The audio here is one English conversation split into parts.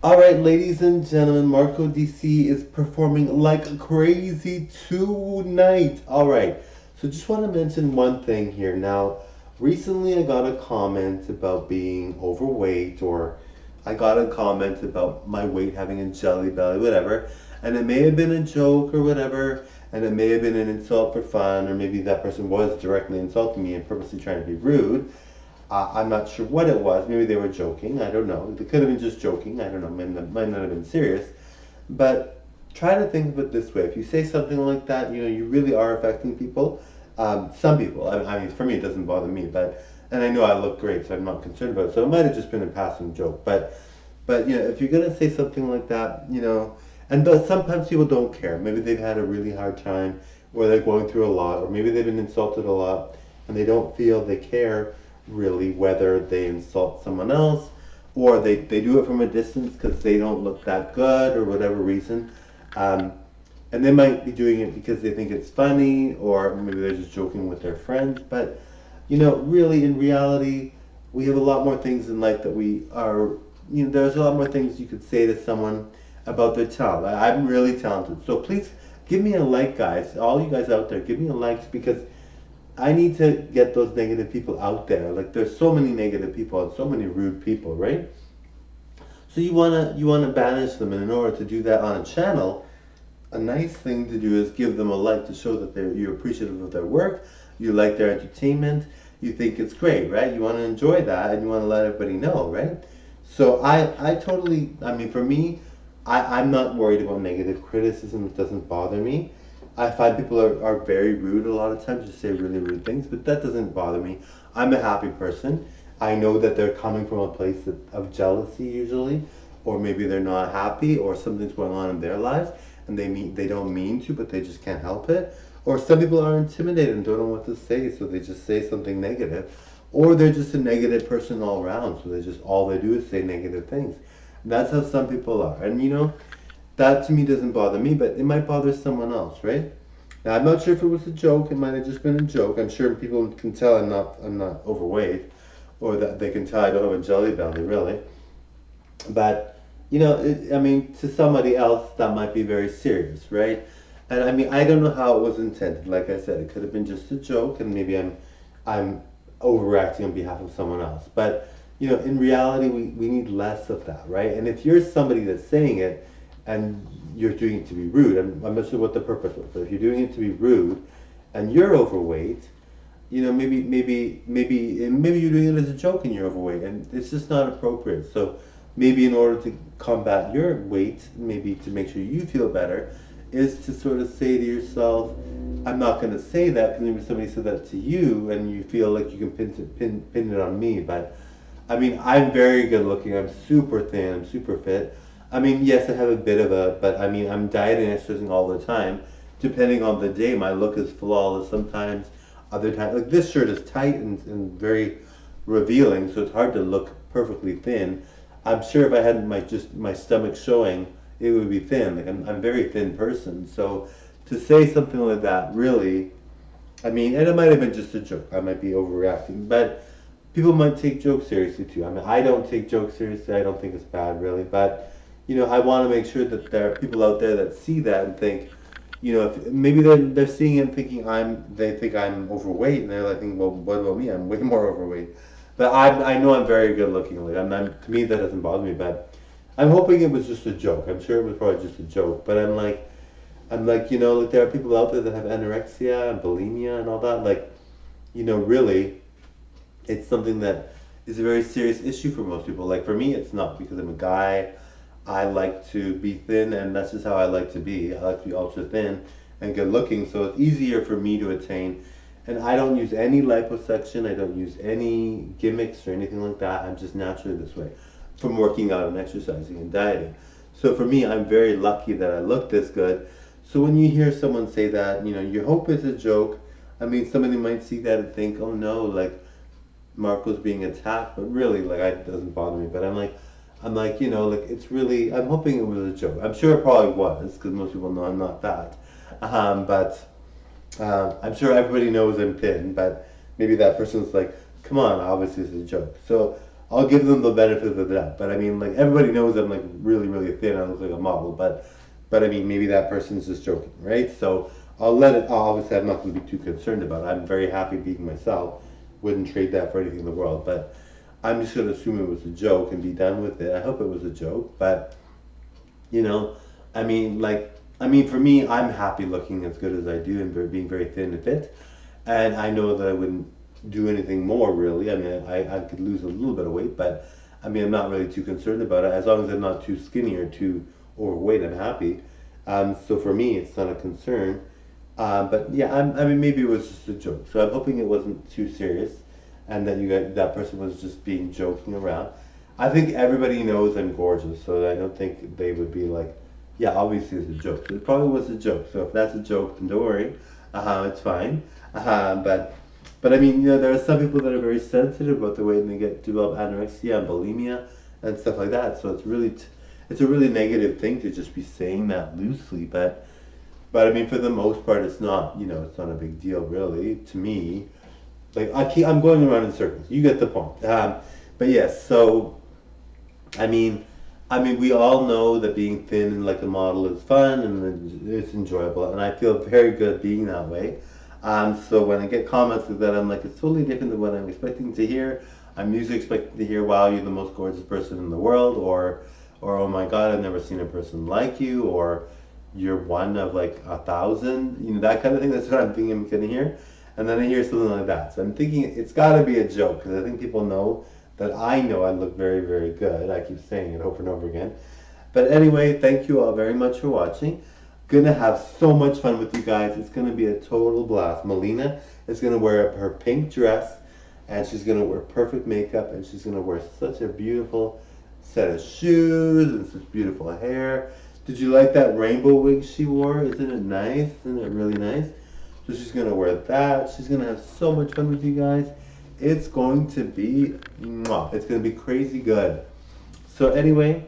All right, ladies and gentlemen, Marco DC is performing like crazy tonight. All right, so just want to mention one thing here. Now, recently I got a comment about being overweight, or I got a comment about my weight having a jelly belly, whatever. And it may have been a joke or whatever, and it may have been an insult for fun, or maybe that person was directly insulting me and purposely trying to be rude. I'm not sure what it was. Maybe they were joking. I don't know. They could have been just joking. I don't know. Might not have been serious. But try to think of it this way. If you say something like that, you really are affecting people. Some people. I mean, for me, it doesn't bother me. And I know I look great, so I'm not concerned about it. So it might have just been a passing joke. But if you're gonna say something like that, and sometimes people don't care. Maybe they've had a really hard time, or they're going through a lot, or maybe they've been insulted a lot, and they don't feel they care really whether they insult someone else, or they do it from a distance because they don't look that good or whatever reason. Um, and they might be doing it because they think it's funny, or maybe they're just joking with their friends. But really, in reality, we have a lot more things in life that we are. There's a lot more things you could say to someone about their talent. I'm really talented, so please give me a like, guys. All you guys out there, give me a like because I need to get those negative people out there. Like there's so many negative people and so many rude people, right? So you wanna banish them, and in order to do that on a channel, a nice thing to do is give them a like to show that you're appreciative of their work, you like their entertainment, you think it's great, right? You want to enjoy that and you want to let everybody know, right? So I totally, I mean, for me, I'm not worried about negative criticism. It doesn't bother me. I find people are very rude a lot of times, just say really rude things, but that doesn't bother me. I'm a happy person. I know that they're coming from a place of jealousy usually, or maybe they're not happy, or something's going on in their lives, and they don't mean to, but they just can't help it. Or some people are intimidated and don't know what to say, so they just say something negative. Or they're just a negative person all around, so they just all they do is say negative things. And that's how some people are. And that to me doesn't bother me, but it might bother someone else, right? Now I'm not sure if it was a joke. It might have just been a joke. I'm sure people can tell I'm not overweight, or that they can tell I don't have a jelly belly, really. But I mean, to somebody else that might be very serious, right? And I mean, I don't know how it was intended. Like I said, it could have been just a joke, and maybe I'm overreacting on behalf of someone else. But in reality, we need less of that, right? And if you're somebody that's saying it, and you're doing it to be rude, I'm not sure what the purpose was, but if you're doing it to be rude, and you're overweight, maybe you're doing it as a joke and you're overweight, and it's just not appropriate. So maybe in order to combat your weight, maybe to make sure you feel better, is to sort of say to yourself, I'm not going to say that because maybe somebody said that to you and you feel like you can pin it on me. But I mean, I'm very good looking. I'm super thin. I'm super fit. I mean, yes, I have a bit of but I mean, I'm dieting and exercising all the time. Depending on the day, my look is flawless. Sometimes, other times, like this shirt is tight and very revealing, so it's hard to look perfectly thin. I'm sure if I had my stomach showing, it would be thin. Like I'm a very thin person, so to say something like that, really, I mean, and it might have been just a joke. I might be overreacting, but people might take jokes seriously too. I mean, I don't take jokes seriously. I don't think it's bad really, but I want to make sure that there are people out there that see that and think, if maybe they're seeing it and thinking they think I'm overweight, and they're like, thinking, well, what about me? I'm way more overweight. But I know I'm very good looking. Like to me, that doesn't bother me. But I'm hoping it was just a joke. I'm sure it was probably just a joke. But I'm like, like there are people out there that have anorexia and bulimia and all that. Like, really, it's something that is a very serious issue for most people. Like for me, it's not because I'm a guy. I like to be thin, and that's just how I like to be. I like to be ultra thin and good looking, so it's easier for me to attain. And I don't use any liposuction. I don't use any gimmicks or anything like that. I'm just naturally this way from working out and exercising and dieting. So for me, I'm very lucky that I look this good. So when you hear someone say that, you hope it's a joke. I mean, somebody might see that and think, oh no, like Marco's being attacked, but really, like, it doesn't bother me. But I'm like, like it's really. I'm hoping it was a joke. I'm sure it probably was, because most people know I'm not fat. But I'm sure everybody knows I'm thin. But maybe that person's like, come on, obviously it's a joke. So I'll give them the benefit of the doubt. But I mean, like everybody knows I'm like really, really thin. I look like a model, but I mean, maybe that person's just joking, right? So I'll let it. Obviously, I'm not going to be too concerned about it. I'm very happy being myself. Wouldn't trade that for anything in the world. But I'm just going to assume it was a joke and be done with it. I hope it was a joke, but you know, I mean, for me, I'm happy looking as good as I do and being very thin and fit. And I know that I wouldn't do anything more really. I mean, I could lose a little bit of weight, but I mean, I'm not really too concerned about it. As long as I'm not too skinny or too overweight, I'm happy. So for me, it's not a concern. But yeah, I mean, maybe it was just a joke. So I'm hoping it wasn't too serious, and that that person was just being joking around. I think everybody knows I'm gorgeous, so I don't think they would be like, yeah, obviously it's a joke. So it probably was a joke. So if that's a joke, then don't worry. It's fine. But I mean, there are some people that are very sensitive about the way they develop anorexia and bulimia and stuff like that. So it's a really negative thing to just be saying that loosely. But I mean, for the most part, it's not, it's not a big deal really to me. Like I'm going around in circles. You get the point. But yes, so I mean, we all know that being thin and like a model is fun and it's enjoyable, and I feel very good being that way. So when I get comments like that, I'm like, it's totally different than what I'm expecting to hear. I'm usually expecting to hear, "Wow, you're the most gorgeous person in the world," or "Oh my God, I've never seen a person like you," or "You're one of like 1,000." That kind of thing. That's what I'm thinking I'm gonna hear, and then I hear something like that. So I'm thinking it's got to be a joke because I think people know that I know I look very, very good. I keep saying it over and over again. But anyway, thank you all very much for watching. Gonna have so much fun with you guys. It's gonna be a total blast. Melina is gonna wear her pink dress, and she's gonna wear perfect makeup, and she's gonna wear such a beautiful set of shoes and such beautiful hair. Did you like that rainbow wig she wore? Isn't it nice? Isn't it really nice? So she's gonna wear that. She's gonna have so much fun with you guys. It's going to be, mwah, it's gonna be crazy good. So anyway,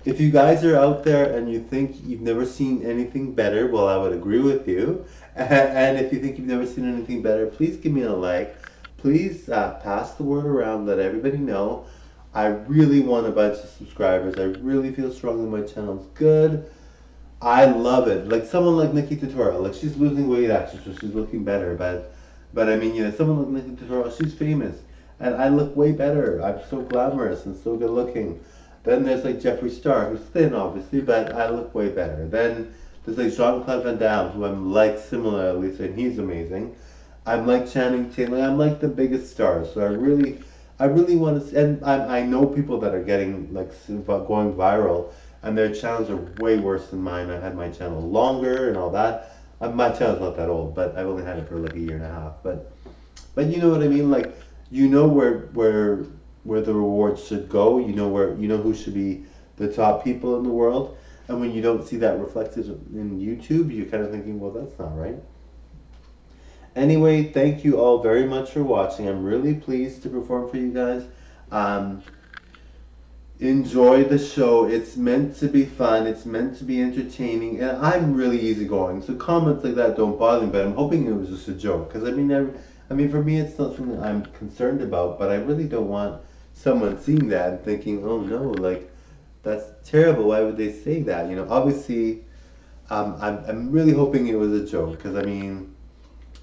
if you guys are out there and you think you've never seen anything better, well, I would agree with you. And if you think you've never seen anything better, please give me a like. Please pass the word around, let everybody know. I really want a bunch of subscribers. I really feel strongly my channel's good. I love it. Like someone like Nikki Tutorial, like she's losing weight actually, so she's looking better. But I mean, someone like Nikki Tutorial, she's famous, and I look way better. I'm so glamorous and so good looking. Then there's like Jeffree Star, who's thin obviously, but I look way better. Then there's like Jean-Claude Van Damme, who I'm like similarly, and he's amazing. I'm like Channing Tatum. I'm like the biggest stars. So I really want to. And I know people that are getting like going viral, and their channels are way worse than mine. I've had my channel longer and all that. My channel's not that old, but I've only had it for like a year and a half. But you know what I mean? Like where the rewards should go. Who should be the top people in the world. And when you don't see that reflected in YouTube, you're kind of thinking, well, that's not right. Anyway, thank you all very much for watching. I'm really pleased to perform for you guys. Enjoy the show. It's meant to be fun. It's meant to be entertaining, and I'm really easygoing. So comments like that don't bother me. But I'm hoping it was just a joke, because I mean, for me, it's not something I'm concerned about. But I really don't want someone seeing that and thinking, "Oh no, like that's terrible. Why would they say that?" Obviously, I'm really hoping it was a joke, because I mean,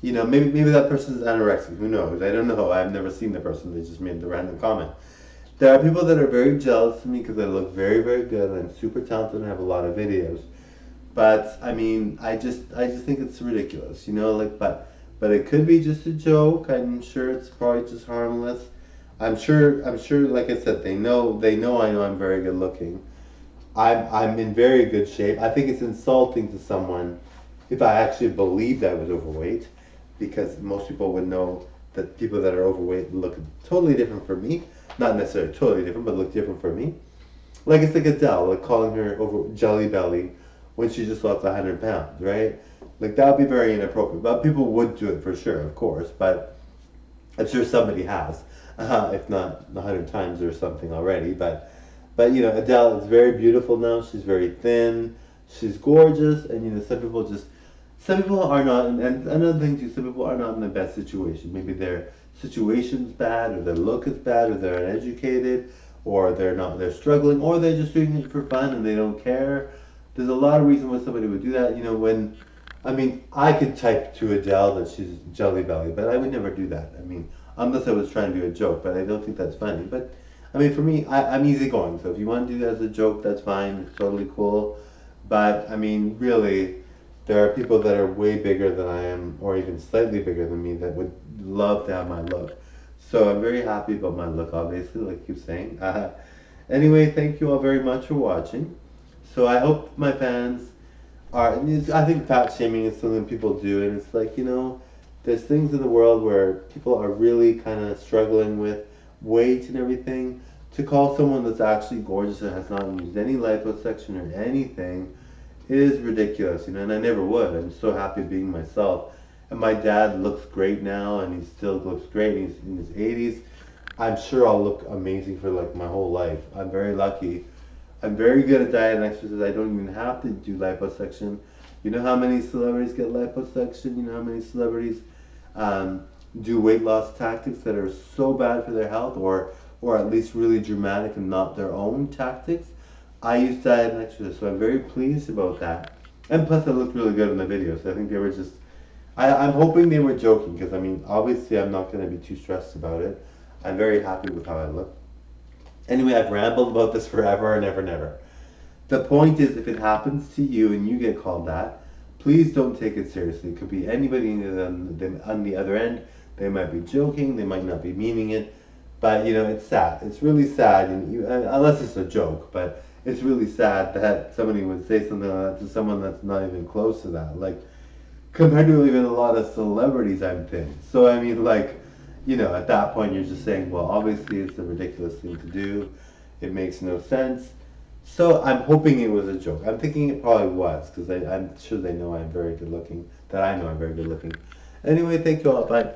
maybe that person's anorexic. Who knows? I don't know. I've never seen the person. They just made the random comment. There are people that are very jealous of me because I look very, very good and I'm super talented and have a lot of videos. But I mean, I just think it's ridiculous, but it could be just a joke. I'm sure it's probably just harmless. I'm sure, like I said, they know I know I'm very good looking. I'm in very good shape. I think it's insulting to someone if I actually believed I was overweight, because most people would know that people that are overweight look totally different from me. Not necessarily totally different, but look different from me. Like it's like Adele, like calling her over Jelly Belly when she just lost 100 pounds, right? Like that would be very inappropriate. But people would do it for sure, of course. But I'm sure somebody has, if not 100 times or something already. But Adele is very beautiful now. She's very thin. She's gorgeous, and some people are not. And another thing too, some people are not in the best situation. Maybe situation's bad, or their look is bad, or they're uneducated, or they're struggling, or they're just doing it for fun and they don't care. There's a lot of reasons why somebody would do that. You know, when I mean, I could type to Adele that she's Jelly Belly, but I would never do that. I mean, unless I was trying to do a joke, but I don't think that's funny. But I mean, for me, I'm easygoing, so if you want to do that as a joke, that's fine. It's totally cool. But I mean, really, there are people that are way bigger than I am, or even slightly bigger than me, that would love to have my look. So I'm very happy about my look, obviously, like I keep saying. Anyway, thank you all very much for watching. So I hope my fans are. I think fat shaming is something people do, and it's like, there's things in the world where people are really kind of struggling with weight and everything. To call someone that's actually gorgeous and has not used any liposuction or anything is ridiculous, and I never would. I'm so happy being myself. And my dad looks great now, and he still looks great. He's in his 80s. I'm sure I'll look amazing for like my whole life. I'm very lucky. I'm very good at diet and exercise. I don't even have to do liposuction. You know how many celebrities get liposuction? You know how many celebrities um, do weight loss tactics that are so bad for their health, or at least really dramatic and not their own tactics? I use diet and exercise, so I'm very pleased about that. And plus, I looked really good in the video, so I think they were just. I'm hoping they were joking, because I mean, obviously, I'm not going to be too stressed about it. I'm very happy with how I look. Anyway, I've rambled about this forever and ever and ever. The point is, if it happens to you and you get called that, please don't take it seriously. It could be anybody on the other end. They might be joking, they might not be meaning it, but it's sad. It's really sad, unless it's a joke, but it's really sad that somebody would say something like that to someone that's not even close to that. Like, compared to even a lot of celebrities, I'm thin. So, I mean, like, at that point, you're just saying, well, obviously it's a ridiculous thing to do. It makes no sense. So I'm hoping it was a joke. I'm thinking it probably was, because I'm sure they know I'm very good looking, that I know I'm very good looking. Anyway, thank you all. Bye.